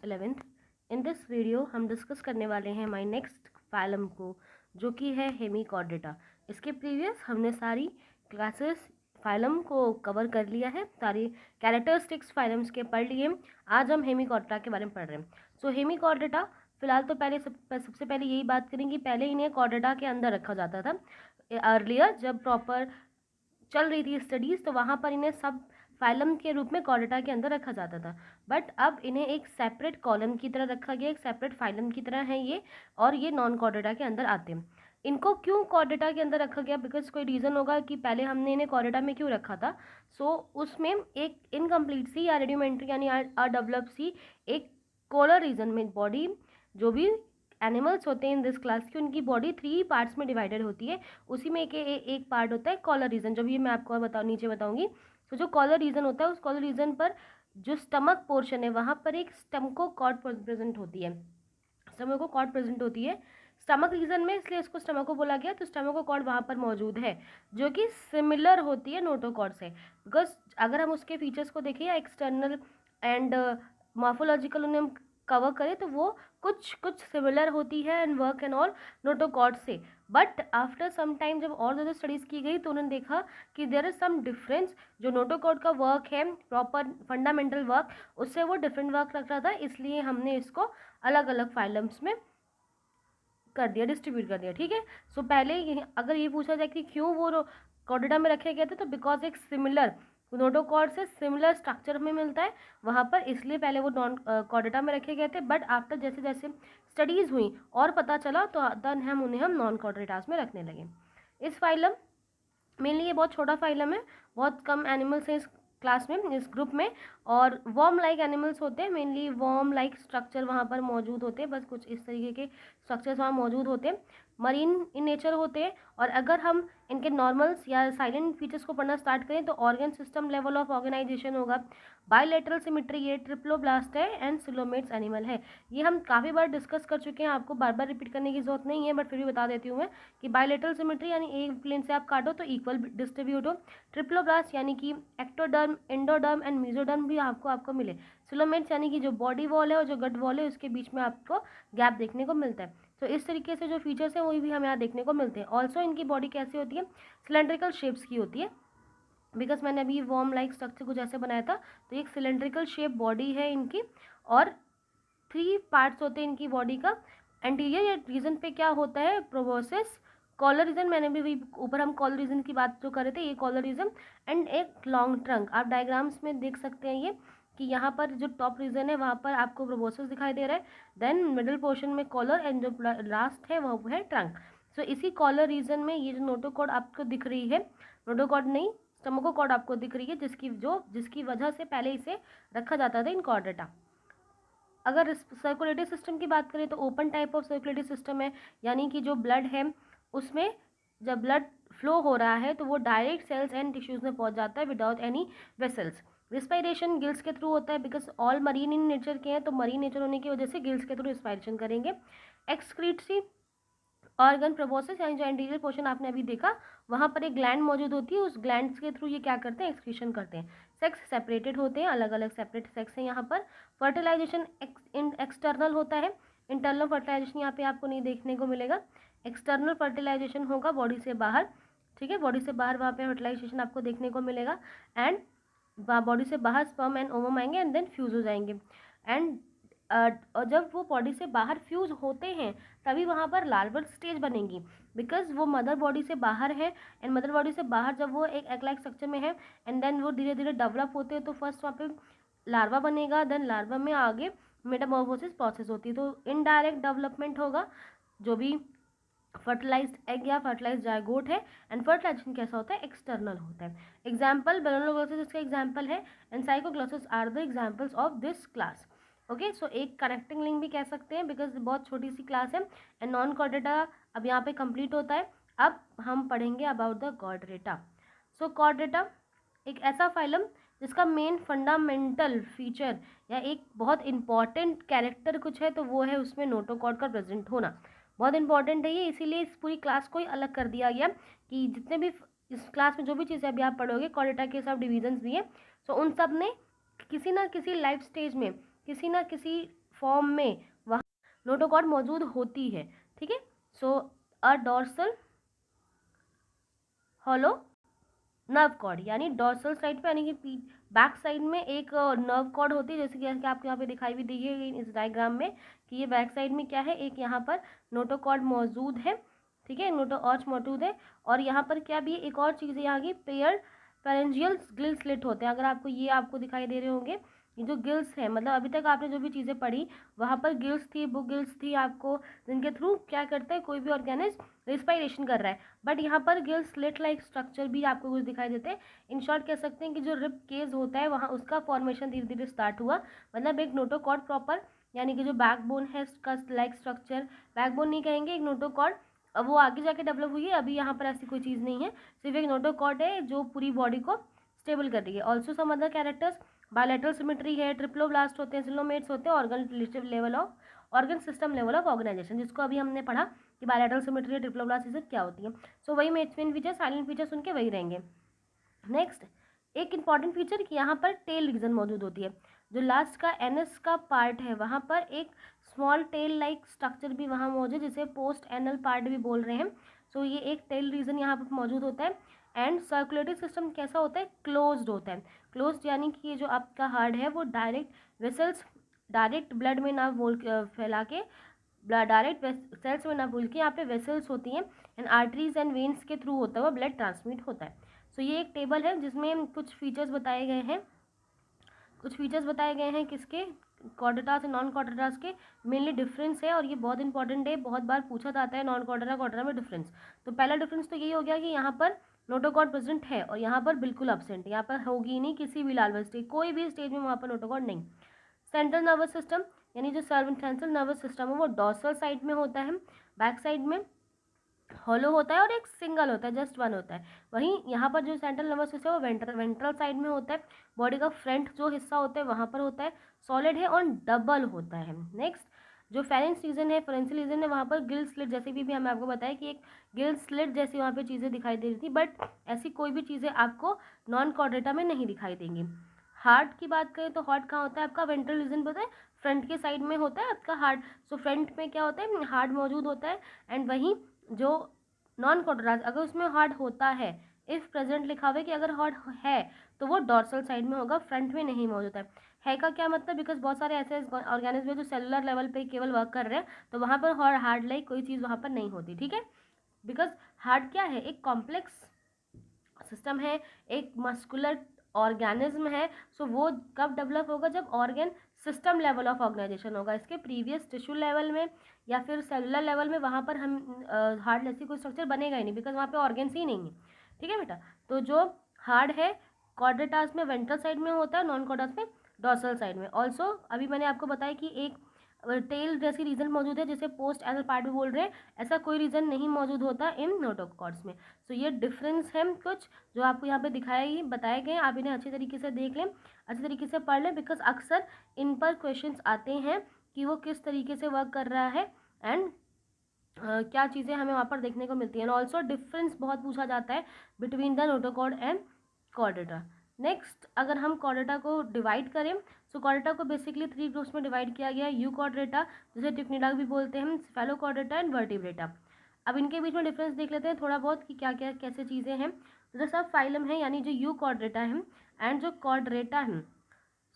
11th। In this video हम discuss करने वाले हैं माय नेक्स्ट फाइलम को, जो कि है हेमिकॉर्डेटा। इसके प्रीवियस हमने सारी क्लासेस फाइलम को कवर कर लिया है, सारी कैरेक्टरिस्टिक्स फाइलम्स के पढ़ लिए। आज हम हेमिकॉर्डेटा के बारे में पढ़ रहे हैं। सो हेमिकॉर्डेटा फिलहाल तो सबसे पहले यही बात करेंगे, पहले इन्हें कॉर्डेटा के अंदर रखा जाता था। अर्लियर जब प्रॉपर चल रही थी स्टडीज़, तो वहाँ पर इन्हें सब फाइलम के रूप में कॉर्डेटा के अंदर रखा जाता था। बट अब इन्हें एक सेपरेट कॉलम की तरह रखा गया, एक सेपरेट फाइलम की तरह है ये, और ये नॉन कॉर्डेटा के अंदर आते हैं। इनको क्यों कॉर्डेटा के अंदर रखा गया? बिकॉज कोई रीज़न होगा कि पहले हमने इन्हें कॉर्डेटा में क्यों रखा था। सो उसमें एक इनकम्प्लीट सी या रेडियोमेंट्री यानी अडेवलप सी एक कोलर रीजन में बॉडी, जो भी एनिमल्स होते हैं इन दिस क्लास की, उनकी बॉडी 3 पार्ट्स में डिवाइडेड होती है। उसी में एक पार्ट होता है कॉलर रीजन, जो भी मैं आपको नीचे बताऊंगी। तो जो कॉलर रीजन होता है, उस कॉलर रीजन पर जो स्टमक पोर्शन है, वहाँ पर एक स्टमकोकॉर्ड प्रेजेंट होती है। स्टमकोकॉर्ड प्रेजेंट होती है स्टमक रीजन में, इसलिए इसको स्टमको बोला गया। तो स्टमकोकॉर्ड वहाँ पर मौजूद है, जो कि सिमिलर होती है नोटोकॉर्ड से। बिकॉज अगर हम उसके फीचर्स को देखें या एक्सटर्नल एंड मॉर्फोलॉजिकल उन्हें हम कवर करें, तो वो कुछ सिमिलर होती है and work and all notochord से। बट आफ्टर सम टाइम जब और ज़्यादा स्टडीज़ की गई, तो उन्होंने देखा कि देयर इज सम डिफरेंस। जो नोटोकॉर्ड का वर्क है, प्रॉपर फंडामेंटल वर्क, उससे वो डिफरेंट वर्क रख रहा था, इसलिए हमने इसको अलग अलग फाइलम्स में कर दिया, डिस्ट्रीब्यूट कर दिया। ठीक है। सो पहले अगर ये पूछा जाए कि क्यों वो कॉर्डेटा में रखे गए थे, तो बिकॉज एक सिमिलर नोटोकॉर्ड से सिमिलर स्ट्रक्चर में मिलता है वहाँ पर, इसलिए पहले वो नॉन कॉर्डेटा में रखे गए थे। बट आफ्टर जैसे जैसे स्टडीज़ हुई और पता चला, तो देन हम नॉन कॉर्डेटास में रखने लगे। इस फाइलम मेनली ये बहुत छोटा फाइलम है, बहुत कम एनिमल्स हैं इस क्लास में, इस ग्रुप में। और वर्म लाइक एनिमल्स होते हैं, मेनली वर्म लाइक स्ट्रक्चर वहाँ पर मौजूद होते हैं। बस कुछ इस तरीके के स्ट्रक्चर्स वहाँ मौजूद होते हैं, मरीन इन नेचर होते हैं। और अगर हम इनके नॉर्मल्स या साइलेंट फीचर्स को पढ़ना स्टार्ट करें, तो organ system level of organisation होगा, बायलैटरल सिमेट्री है, ट्रिप्लोब्लास्ट है एंड सिलोमेट्स एनिमल है। ये हम काफ़ी बार डिस्कस कर चुके हैं, आपको बार बार रिपीट करने की जरूरत नहीं है, बट फिर भी बता देती हूँ मैं कि बायलैटरल सिमेट्री यानी एक प्लेन से आप काटो तो इक्वल डिस्ट्रीब्यूट हो। ट्रिप्लोब्लास्ट यानी कि एक्टोडर्म, एंडोडर्म एंड मेसोडर्म भी आपको मिले। सिलोमेट्स यानी कि जो बॉडी वॉल है और जो गट वॉल है, उसके बीच में आपको गैप देखने को मिलता है। तो इस तरीके से जो फीचर्स हैं वही भी हमें यहाँ देखने को मिलते हैं। ऑल्सो इनकी बॉडी कैसी होती है? सिलेंड्रिकल शेप्स की होती है, बिकॉज मैंने अभी वॉर्म लाइक स्ट्रक्चर कुछ ऐसे बनाया था। तो एक सिलेंड्रिकल शेप बॉडी है इनकी, और 3 पार्ट्स होते हैं इनकी बॉडी का। एंटीरियर रीजन पे क्या होता है? प्रोबोसिस, कॉलर रीजन, मैंने भी ऊपर हम कॉलर रीजन की बात जो कर रहे थे, ये कॉलर रीजन, एंड एक लॉन्ग ट्रंक। आप डायग्राम्स में देख सकते हैं ये कि यहाँ पर जो टॉप रीजन है वहाँ पर आपको प्रोबोसिस दिखाई दे रहा है, देन मिडिल पोर्शन में कॉलर, एंड जो लास्ट है वो है ट्रंक। सो इसी कॉलर रीजन में ये जो नोटोकॉर्ड आपको दिख रही है, नोटोकॉर्ड नहीं स्टमकोकॉर्ड आपको दिख रही है, जिसकी वजह से पहले इसे रखा जाता था इन कॉर्डेटा। अगर सर्कुलेटरी सिस्टम की बात करें, तो open type of circulatory system है, यानी कि जो ब्लड है उसमें जब ब्लड फ्लो हो रहा है, तो वो डायरेक्ट सेल्स एंड टिश्यूज में पहुंच जाता है without any vessels. Respiration gills के थ्रू होता है, because all marine in nature के हैं, तो मरीन नेचर होने की वजह से गिल्स के थ्रू रिस्पायरेशन करेंगे। एक्सक्रीटरी ऑर्गन प्रोबोसिस यानी जो एंटीरियर पोर्शन आपने अभी देखा, वहाँ पर एक ग्लैंड मौजूद होती है, उस ग्लैंड के थ्रू ये क्या करते हैं? एक्सक्रीशन करते हैं। सेक्स सेपरेटेड होते हैं, अलग अलग सेपरेट सेक्स हैं यहाँ पर। फर्टिलाइजेशन एक्सटर्नल होता है, इंटरनल फर्टिलाइजेशन यहाँ पे आपको नहीं देखने को मिलेगा। एक्सटर्नल फर्टिलाइजेशन होगा बॉडी से बाहर, ठीक है, बॉडी से बाहर वहाँ पे फर्टिलाइजेशन आपको देखने को मिलेगा। एंड बॉडी से बाहर स्पर्म एंड ओवम आएंगे एंड देन फ्यूज हो जाएंगे। एंड और जब वो बॉडी से बाहर फ्यूज होते हैं, तभी वहाँ पर लार्वल स्टेज बनेगी, बिकॉज वो मदर बॉडी से बाहर है। एंड मदर बॉडी से बाहर जब वो एक एग लाइक स्ट्रक्चर में है, एंड देन वो धीरे धीरे डेवलप होते हैं, तो फर्स्ट वहाँ पे लार्वा बनेगा, देन लार्वा में आगे मेटामॉर्फोसिस प्रोसेस होती है, तो इनडायरेक्ट डेवलपमेंट होगा जो भी फर्टिलाइज्ड एग या फर्टिलाइज्ड जायगोट है। एंड फर्टिलाइजेशन कैसा होता है? एक्सटर्नल होता है। एग्जाम्पल बेलोनोग्लोसिस इसका एग्जाम्पल है, and saccoglossus are the examples of this class. Okay, so एक कनेक्टिंग लिंक भी कह सकते हैं, बिकॉज बहुत छोटी सी क्लास है। एंड नॉन कॉर्डेटा अब यहाँ पे कंप्लीट होता है। अब हम पढ़ेंगे about the Chordata. So Chordata एक ऐसा फाइलम जिसका मेन फंडामेंटल फीचर या एक बहुत इंपॉर्टेंट कैरेक्टर कुछ है, तो वो है उसमें नोटोकॉर्ड का प्रेजेंट होना। बहुत इंपॉर्टेंट है ये, इसीलिए इस पूरी क्लास को ही अलग कर दिया गया कि जितने भी इस क्लास में जो भी चीज़ें अभी आप पढ़ोगे, कॉर्डेटा के सब डिविजन्स भी हैं, सो उन सब ने किसी ना किसी लाइफ स्टेज में किसी ना किसी फॉर्म में वहाँ नोटोकॉर्ड मौजूद होती है, ठीक है। सो अ डॉर्सल हॉलो नर्व कॉर्ड, यानी डॉर्सल साइड पे, यानी कि बैक साइड में एक नर्व कॉर्ड होती है, जैसे कि आपको यहाँ पे दिखाई भी दी है इस डायग्राम में कि ये बैक साइड में क्या है, एक यहाँ पर नोटोकॉर्ड मौजूद है, ठीक है, नोटो ऑर्च मौजूद है। और यहाँ पर क्या भी एक और चीज़ है यहाँ की, पेयर फेरेंजियल गिल स्लिट होते हैं। अगर आपको ये आपको दिखाई दे रहे होंगे, ये जो गिल्स है, मतलब अभी तक आपने जो भी चीज़ें पढ़ी वहाँ पर गिल्स थी, बुक गिल्स थी आपको, जिनके थ्रू क्या करता है कोई भी ऑर्गेनिज्म रिस्पायरेशन कर रहा है। बट यहाँ पर गिल स्लिट लाइक स्ट्रक्चर भी आपको कुछ दिखाई देते हैं। इन शॉर्ट कह सकते हैं कि जो रिब केज होता है वहाँ उसका फॉर्मेशन धीरे धीरे स्टार्ट हुआ, मतलब एक नोटोकॉर्ड प्रॉपर, यानी कि जो बैकबोन है इसका लाइक स्ट्रक्चर, बैकबोन नहीं कहेंगे, एक नोटोकॉर्ड, अब वो आगे जाके डेवलप हुई है, अभी यहाँ पर ऐसी कोई चीज़ नहीं है, सिर्फ एक नोटोकॉर्ड है जो पूरी बॉडी को स्टेबल कर रही है। Also some other characters, bilateral symmetry है, ट्रिप्लोब्लास्ट होते हैं, सिलोमेट्स होते हैं, organ system level of organisation, जिसको अभी हमने पढ़ा कि बायलैटरल सिमेट्री, ट्रिप्लोब्लास्ट, ये सब क्या होती है। सो वही मेन फीचर, साइलेंट फीचर्स उनके वही रहेंगे। नेक्स्ट एक इंपॉर्टेंट फीचर कि यहाँ पर टेल रीजन मौजूद होती है, जो लास्ट का एनएस का पार्ट है वहाँ पर एक स्मॉल टेल लाइक स्ट्रक्चर भी वहाँ मौजूद है, जिसे पोस्ट एनल पार्ट भी बोल रहे हैं। सो ये एक टेल रीजन यहाँ पर मौजूद होता है। एंड सर्कुलेटरी सिस्टम कैसा होता है, क्लोज्ड होता है। क्लोज्ड यानी कि ये जो आपका हार्ट है वो डायरेक्ट वेसल्स, डायरेक्ट ब्लड में ना बोल फैला के, डायरेक्ट सेल्स में ना भूल के यहाँ पे वेसल्स होती हैं एंड आर्टरीज एंड वेन्स के थ्रू होता हुआ ब्लड ट्रांसमिट होता है। सो ये एक टेबल है जिसमें कुछ फीचर्स बताए गए हैं, किसके, कॉर्डेटा से नॉन कॉर्डेटा के मेनली डिफरेंस है, और ये बहुत इंपॉर्टेंट है, बहुत बार पूछा जाता है नॉन कॉर्डेटा कॉर्डेटा में डिफरेंस। तो पहला डिफरेंस तो यही हो गया कि यहाँ पर नोटोकॉर्ड प्रेजेंट है और यहाँ पर बिल्कुल अब्सेंट है, यहाँ पर होगी नहीं किसी भी लार्वल स्टेज, कोई भी स्टेज में वहाँ पर नोटोकॉर्ड नहीं। सेंट्रल नर्वस सिस्टम, यानी जो सेंट्रल नर्वस सिस्टम है वो डॉर्सल साइड में होता है, बैक साइड में हॉलो होता है और एक सिंगल होता है, जस्ट वन होता है। वहीं यहाँ पर जो सेंट्रल नर्वस सिस्टम है वो वेंट्रल साइड में होता है, बॉडी का फ्रंट जो हिस्सा होता है वहाँ पर होता है, सॉलिड है और डबल होता है। नेक्स्ट जो फेरेंस रीजन है, फेरेंशियल रीजन है, वहाँ पर गिल स्लिट, जैसे भी हमें आपको बताया कि एक गिल स्लिट जैसी वहाँ पे चीज़ें दिखाई दे रही थी, बट ऐसी कोई भी चीज़ें आपको नॉन कॉर्डेटा में नहीं दिखाई देंगी। हार्ट की बात करें तो हार्ट कहाँ होता है आपका, वेंट्रल रीजन पता है, फ्रंट के साइड में होता है आपका हार्ट। सो फ्रंट में क्या होता है, हार्ट मौजूद होता है। एंड वहीं जो नॉन कॉर्डेटास, अगर उसमें हार्ट होता है, इफ प्रेजेंट लिखा हुआ है कि अगर हार्ट है तो वो डॉर्सल साइड में होगा, फ्रंट में नहीं मौजूद है का क्या मतलब, बिकॉज बहुत सारे ऐसे ऑर्गेनिज्म है जो सेलुलर लेवल पे केवल वर्क कर रहे हैं, तो वहाँ पर हार्ट लाइक कोई चीज़ वहाँ पर नहीं होती, ठीक है। बिकॉज हार्ट क्या है, एक कॉम्प्लेक्स सिस्टम है, एक मस्कुलर ऑर्गेनिज्म है। सो वो कब डेवलप होगा, जब organ system level of organisation होगा। इसके प्रीवियस टिश्यू लेवल में या फिर सेलुलर लेवल में वहाँ पर हम हार्ट जैसी कोई स्ट्रक्चर बनेगा ही नहीं, बिकॉज वहाँ पे ऑर्गेन्स ही नहीं है, ठीक है बेटा। तो जो हार्ट है कॉर्डेटास में वेंट्रल साइड में होता है, नॉन कॉर्डेटास में डॉर्सल साइड में। ऑल्सो अभी मैंने आपको बताया कि एक टेल जैसी रीजन मौजूद है जिसे पोस्ट एनल पार्ट भी बोल रहे हैं, ऐसा कोई रीजन नहीं मौजूद होता इन नोटोकॉर्ड्स में। सो ये डिफरेंस है कुछ जो आपको यहाँ पे दिखाए बताए गए, आप इन्हें अच्छे तरीके से देख लें, अच्छे तरीके से पढ़ लें, बिकॉज अक्सर इन पर क्वेश्चंस आते हैं कि वो किस तरीके से वर्क कर रहा है एंड क्या चीज़ें हमें वहाँ पर देखने को मिलती हैं। ऑल्सो डिफरेंस बहुत पूछा जाता है between the notochord and Chordata. Next अगर हम कॉर्डेटा को डिवाइड करें, सो कॉर्डेटा को बेसिकली 3 ग्रुप्स में डिवाइड किया गया है, यू कॉर्डेटा जिसे टिक्निडा भी बोलते हैं, स्फेलोकॉर्डेटा एंड वर्टिब्रेटा। अब इनके बीच में डिफरेंस देख लेते हैं थोड़ा बहुत कि क्या क्या कैसे चीज़ें हैं। तो जो सब फाइलम है, यानी जो यू कॉर्डेटा है एंड जो कॉर्डेटा है,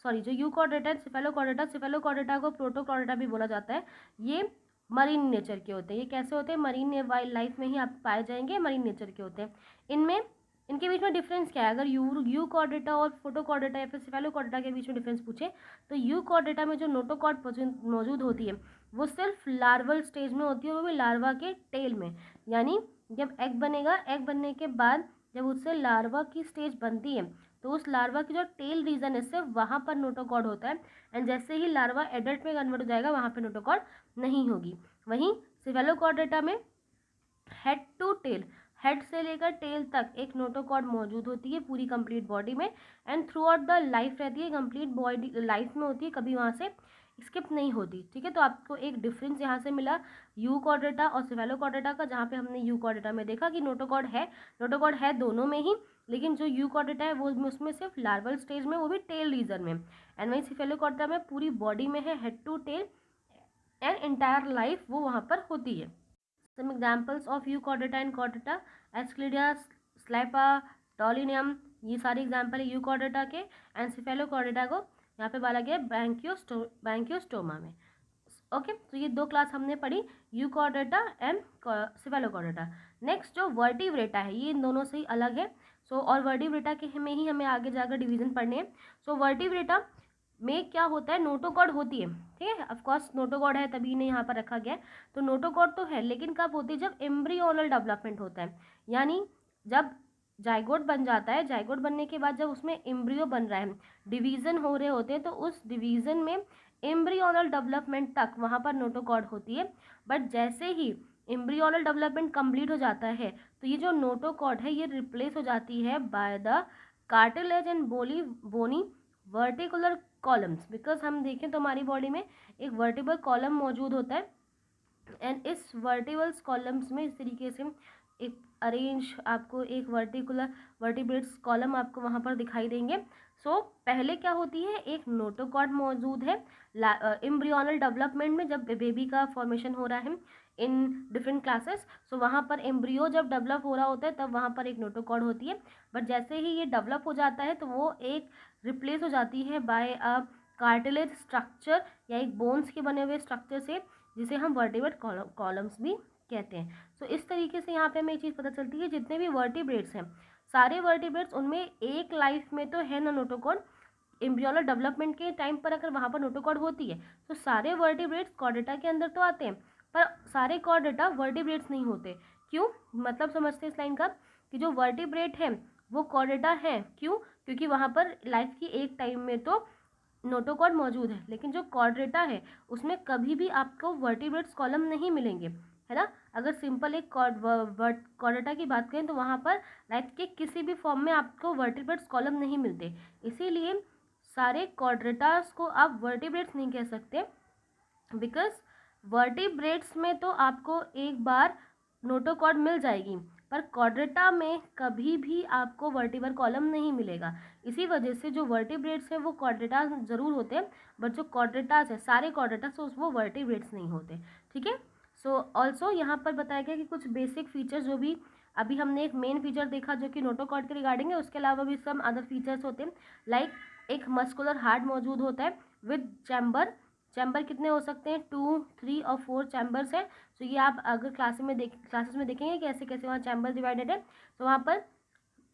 सॉरी जो यू कॉर्डेटा सिफेलोकॉर्डेटा को प्रोटोकॉर्डेटा भी बोला जाता है, ये मरीन नेचर के होते हैं। ये कैसे होते हैं, मरीन वाइल्ड लाइफ में ही आप पाए जाएंगे, मरीन नेचर के होते हैं। इनमें इनके बीच में डिफरेंस क्या है, अगर यू कॉर्डेटा और फोटोकॉर्डेटा या फिर सिफेलोकॉर्डेटा के बीच में डिफरेंस पूछे तो यू कॉर्डेटा में जो नोटोकॉर्ड मौजूद होती है वो सिर्फ लार्वल स्टेज में होती है, वो भी लार्वा के टेल में, यानी जब एग बनेगा, एग बनने के बाद जब उससे लार्वा की स्टेज बनती है तो उस लार्वा की जो टेल रीजन है सिर्फ वहाँ पर नोटोकॉर्ड होता है। एंड जैसे ही लार्वा एडल्ट में कन्वर्ट हो जाएगा वहाँ पर नोटोकॉर्ड नहीं होगी। वहीं सिफेलोकॉर्डेटा में हेड टू टेल, हेड से लेकर टेल तक एक नोटोकॉर्ड मौजूद होती है पूरी कंप्लीट बॉडी में, and through out the life रहती है, कंप्लीट बॉडी लाइफ में होती है, कभी वहाँ से स्किप नहीं होती, ठीक है। तो आपको एक डिफरेंस यहाँ से मिला यूकॉर्डेटा और सेफेलोकॉर्डेटा का, जहाँ पे हमने यूकॉर्डेटा में देखा कि नोटोकॉर्ड है दोनों में ही, लेकिन जो यूकॉर्डेटा है वो उसमें सिर्फ लार्वल स्टेज में, वो भी टेल रीजन में। एंड वही सेफेलोकॉर्डेटा में पूरी बॉडी में है, head to tail and entire life वो वहाँ पर होती है। Some examples of euchordata and chordata, ascidia, salpa, टॉलिनियम, ये सारे एग्जाम्पल है यूकॉर्डेटा के। एंड सेफेलोकॉर्डेटा को यहाँ पे बोला गया बैंक्योस्टोमा में। ओके, तो ये दो क्लास हमने पढ़ी, यूकॉर्डेटा एंड सेफेलोकॉर्डेटा। नेक्स्ट जो वर्टिब्रेटा है, ये इन दोनों से ही अलग है। और वर्टिब्रेटा के में ही हमें आगे जाकर डिवीजन पढ़ने हैं। वर्टिब्रेटा में क्या होता है, नोटोकॉर्ड होती है, ठीक है। ऑफकोर्स नोटोकॉर्ड है तभी इन्हें यहाँ पर रखा गया है। तो नोटोकॉर्ड तो है, लेकिन कब होती है, जब एम्ब्रियोनल डेवलपमेंट होता है, यानी जब जाइगोट बन जाता है, जाइगोट बनने के बाद जब उसमें एम्ब्रियो बन रहा है, डिवीजन हो रहे होते हैं, तो उस डिवीजन में एम्ब्रियोनल डेवलपमेंट तक वहाँ पर नोटोकॉर्ड होती है। बट जैसे ही एम्ब्रियोनल डेवलपमेंट कंप्लीट हो जाता है, तो ये जो नोटोकॉर्ड है ये रिप्लेस हो जाती है by the cartilage and bony vertebral columns. Because हम देखें तो हमारी बॉडी में एक वर्टिबल कॉलम मौजूद होता है, एंड इस वर्टिबल्स कॉलम्स में इस तरीके से एक अरेंज आपको एक वर्टिब्रेट्स कॉलम आपको वहाँ पर दिखाई देंगे। पहले क्या होती है, एक नोटोकॉर्ड मौजूद है एम्ब्रियोनल डेवलपमेंट में, जब बेबी का फॉर्मेशन हो रहा है इन डिफरेंट क्लासेस। वहाँ पर एम्ब्रियो जब डेवलप हो रहा होता है तब वहाँ पर एक नोटोकॉर्ड होती है। बट जैसे ही ये डेवलप हो जाता है तो वो एक रिप्लेस हो जाती है बाय अ कार्टिलेज स्ट्रक्चर या एक बोन्स के बने हुए स्ट्रक्चर से, जिसे हम वर्टिब्रेट कॉलम्स भी कहते हैं। इस तरीके से यहाँ पे हमें एक चीज़ पता चलती है, जितने भी वर्टिब्रेट्स हैं, सारे वर्टिब्रेट्स उनमें एक लाइफ में तो है ना नोटोकॉर्ड, एम्ब्रियोनल डेवलपमेंट के टाइम पर अगर वहाँ पर नोटोकॉर्ड होती है तो सारे वर्टिब्रेट्स कॉर्डेटा के अंदर तो आते हैं, पर सारे कॉर्डेटा वर्टिब्रेट्स नहीं होते। क्यों, मतलब समझते हैं इस लाइन का, कि जो वर्टिब्रेट है वो कॉर्डेटा है, क्यों, क्योंकि वहाँ पर लाइफ की एक टाइम में तो नोटोकॉर्ड मौजूद है, लेकिन जो कॉर्डेटा है उसमें कभी भी आपको वर्टिब्रेट्स कॉलम नहीं मिलेंगे, है ना। अगर सिंपल एक कॉर्डेटा की बात करें तो वहाँ पर लाइफ के किसी भी फॉर्म में आपको वर्टिब्रेट्स कॉलम नहीं मिलते, इसीलिए सारे कॉर्डेटास को आप वर्टिब्रेट्स नहीं कह सकते। बिकॉज वर्टिब्रेट्स में तो आपको एक बार नोटोकॉर्ड मिल जाएगी, पर कॉर्डेटा में कभी भी आपको वर्टिब्रल कॉलम नहीं मिलेगा। इसी वजह से जो वर्टिब्रेट्स हैं वो कॉर्डेटा ज़रूर होते हैं, बट जो कॉर्डेटास है सारे कॉर्डेटास वो वर्टिब्रेट्स नहीं होते, ठीक है। ऑल्सो यहाँ पर बताया गया कि कुछ बेसिक फीचर्स, जो भी अभी हमने एक मेन फीचर देखा जो कि नोटोकॉर्ड के रिगार्डिंग है, उसके अलावा भी सम अदर फीचर्स होते हैं। लाइक एक मस्कुलर हार्ट मौजूद होता है विद चैम्बर कितने हो सकते हैं, 2, 3 और 4 चैम्बर्स हैं। ये आप अगर क्लासेस में देखेंगे कैसे कैसे वहाँ चैम्बर डिवाइडेड है। वहाँ पर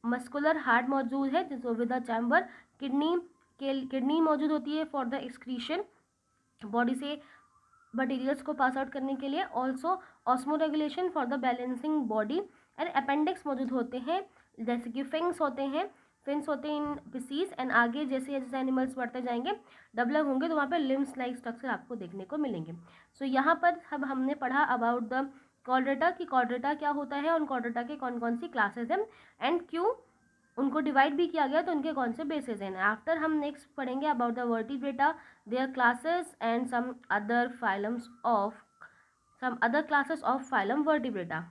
मस्कुलर हार्ट मौजूद है जिसको विद द चैम्बर, किडनी मौजूद होती है फॉर द एक्सक्रीशन, बॉडी से मटीरियल्स को पास आउट करने के लिए। Also osmo regulation for the balancing body, and appendix मौजूद होते हैं, जैसे कि फिंग्स होते हैं इन पिसीज। एंड आगे जैसे जैसे एनिमल्स बढ़ते जाएंगे, डेवलप होंगे, तो वहाँ पे लिम्स लाइक स्ट्रक्चर आपको देखने को मिलेंगे। यहाँ पर अब हमने पढ़ा अबाउट द कॉर्डेटा कि कॉर्डेटा क्या होता है और कॉर्डेटा के कौन कौन सी क्लासेस हैं एंड क्यों उनको डिवाइड भी किया गया, तो उनके कौन से बेसिस हैं। आफ्टर हम नेक्स्ट पढ़ेंगे about the vertebrata, their classes and some other classes of phylum vertebrata.